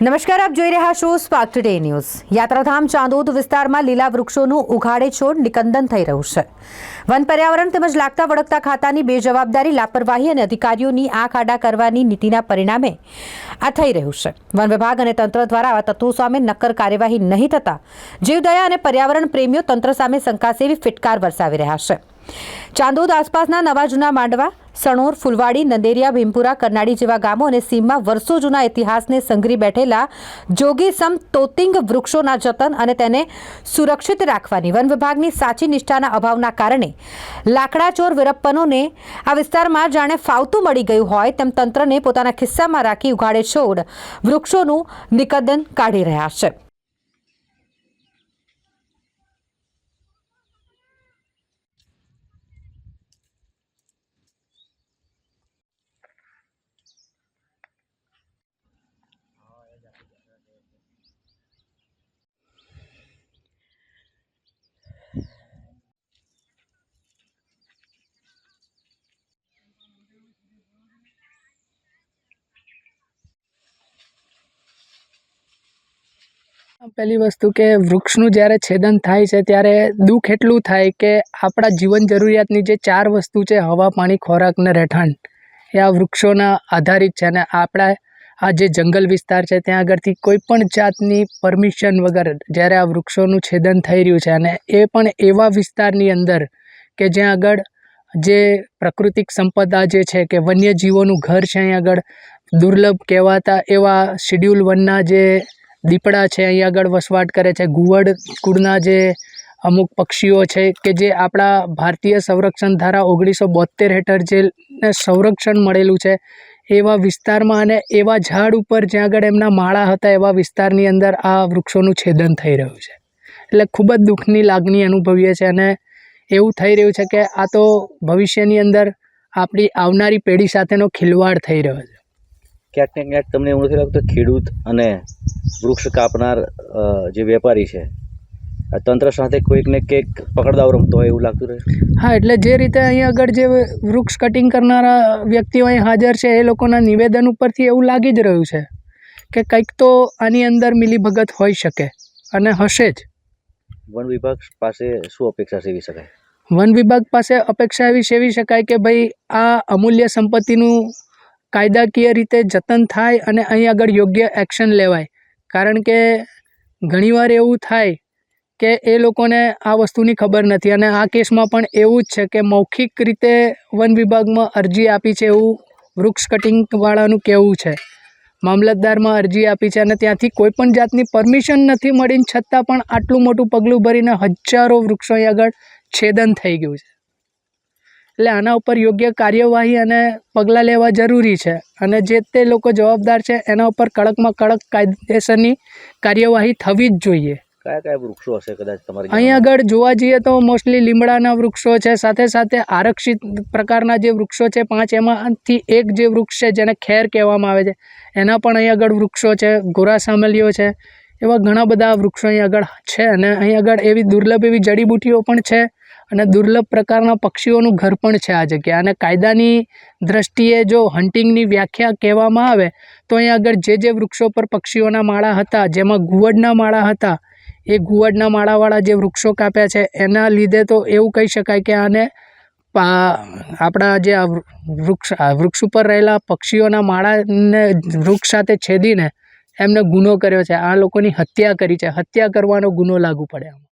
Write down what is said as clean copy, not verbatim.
નમસ્કાર, આપ જોઈ રહ્યા છો સ્પાર્ક ટુડે ન્યૂઝ। યાત્રાધામ ચાંદોદ વિસ્તારમાં લીલા વૃક્ષોનું ઉઘાડે છોડ નિકંદન થઈ રહ્યું છે। વન પર્યાવરણ તેમજ લાગતા વળગતા ખાતાની બેજવાબદારી, લાપરવાહી અને અધિકારીઓની આંખ આડા કરવાની નીતિના પરિણામે આ થઈ રહ્યું છે। વન વિભાગ અને તંત્ર દ્વારા આવા તત્વો સામે નક્કર કાર્યવાહી નહીં થતા જીવદયા અને પર્યાવરણ પ્રેમીઓ તંત્ર સામે શંકાસેવી ફિટકાર વરસાવી રહ્યા છે। ચાંદોદ આસપાસના નવા જૂના માંડવા, સણોર, ફુલવાડી, નંદેરિયા, ભીમપુરા, કરનાળી જેવા ગામો અને સીમમાં વર્ષો જૂના ઇતિહાસને સંઘરી બેઠેલા જોગીસમ તોતિંગ વૃક્ષોના જતન અને તેને સુરક્ષિત રાખવાની વન વિભાગની સાચી નિષ્ઠાના અભાવના કારણે લાકડાચોર વિરપ્પનોને આ વિસ્તારમાં જાણે ફાવતું મળી ગયું હોય તેમ તંત્રને પોતાના ખિસ્સામાં રાખી ઉઘાડે છોડ વૃક્ષોનું નિકંદન કાઢી રહ્યા છે। પહેલી વસ્તુ કે વૃક્ષનું જ્યારે છેદન થાય છે ત્યારે દુઃખ એટલું થાય કે આપણા જીવન જરૂરિયાતની જે 4 વસ્તુ છે, હવા, પાણી, ખોરાક અને રહેઠાણ, એ આ વૃક્ષોના આધારિત છે। અને આપણા આ જે જંગલ વિસ્તાર છે ત્યાં આગળથી કોઈ પણ જાતની પરમિશન વગર જ્યારે આ વૃક્ષોનું છેદન થઈ રહ્યું છે, અને એ પણ એવા વિસ્તારની અંદર કે જ્યાં આગળ જે પ્રાકૃતિક સંપદા જે છે કે વન્યજીવોનું ઘર છે, અહીં આગળ દુર્લભ કહેવાતા એવા શિડ્યુલ વનના જે દીપડા છે અહીં આગળ વસવાટ કરે છે, ઘુવડ કુળના જે અમુક પક્ષીઓ છે કે જે આપણા ભારતીય સંરક્ષણ ધારા 1972 હેઠળ જે સંરક્ષણ મળેલું છે એવા વિસ્તારમાં અને એવા ઝાડ ઉપર જ્યાં આગળ એમના માળા હતા એવા વિસ્તારની અંદર આ વૃક્ષોનું છેદન થઈ રહ્યું છે। એટલે ખૂબ જ દુઃખની લાગણી અનુભવીએ છીએ અને એવું થઈ રહ્યું છે કે આ તો ભવિષ્યની અંદર આપણી આવનારી પેઢી સાથેનો ખિલવાડ થઈ રહ્યો છે। ક્યાંક ને ક્યાંક તમને એવું નથી લાગતું ખેડૂત અને વૃક્ષ કાપનાર જે વેપારી છે આ તંત્ર સાથે કોઈક ને કંઈક પકડદાવ રમતો હોય એવું લાગતું રહે? હા, એટલે જે રીતે અહીં આગળ જે વૃક્ષ કટિંગ કરનારા વ્યક્તિઓ અહીં હાજર છે એ લોકોના નિવેદન ઉપરથી એવું લાગી જ રહ્યું છે કે કંઈક તો આની અંદર મિલીભગત હોઈ શકે અને હશે જ। વન વિભાગ પાસે શું અપેક્ષા સેવી શકાય? વન વિભાગ પાસે અપેક્ષા એવી સેવી શકાય કે ભાઈ આ અમૂલ્ય સંપત્તિનું કાયદાકીય રીતે જતન થાય અને અહીં આગળ યોગ્ય એક્શન લેવાય। કારણ કે ઘણીવાર એવું થાય કે એ લોકોને આ વસ્તુની ખબર નથી અને આ કેસમાં પણ એવું જ છે કે મૌખિક રીતે વન વિભાગમાં અરજી આપી છે એવું વૃક્ષ કટિંગવાળાનું કહેવું છે। મામલતદારમાં અરજી આપી છે અને ત્યાંથી કોઈ પણ જાતની પરમિશન નથી મળીને છતાં પણ આટલું મોટું પગલું ભરીને હજારો વૃક્ષો અહીં આગળ છેદન થઈ ગયું છે। એટલે આના ઉપર યોગ્ય કાર્યવાહી અને પગલાં લેવા જરૂરી છે અને જે તે લોકો જવાબદાર છે એના ઉપર કડકમાં કડક કાયદેસરની કાર્યવાહી થવી જ જોઈએ। કયા કયા વૃક્ષો હશે કદાચ તમારે અહીં આગળ જોવા જઈએ તો મોસ્ટલી લીમડાના વૃક્ષો છે, સાથે સાથે આરક્ષિત પ્રકારના જે વૃક્ષો છે 5, એમાંથી એક જે વૃક્ષ છે જેને ખેર કહેવામાં આવે છે એના પણ અહીં આગળ વૃક્ષો છે, ગોરા સામલીઓ છે, એવા ઘણા બધા વૃક્ષો અહીં આગળ છે। અને અહીં આગળ એવી દુર્લભ એવી જડીબુટ્ટીઓ પણ છે અને દુર્લભ પ્રકારના પક્ષીઓનું ઘર પણ છે આ જગ્યા। અને કાયદાની દ્રષ્ટિએ જો હન્ટિંગની વ્યાખ્યા કહેવામાં આવે તો અહીં આગળ જે વૃક્ષો પર પક્ષીઓના માળા હતા, જેમાં ઘુવડના માળા હતા, એ ઘુવડના માળાવાળા જે વૃક્ષો કાપ્યા છે એના લીધે તો એવું કહી શકાય કે આને આપણા જે આ વૃક્ષ ઉપર રહેલા પક્ષીઓના માળાને વૃક્ષ સાથે છેદીને એમને ગુનો કર્યો છે। આ લોકોની હત્યા કરી છે, હત્યા કરવાનો ગુનો લાગુ પડે આમાં।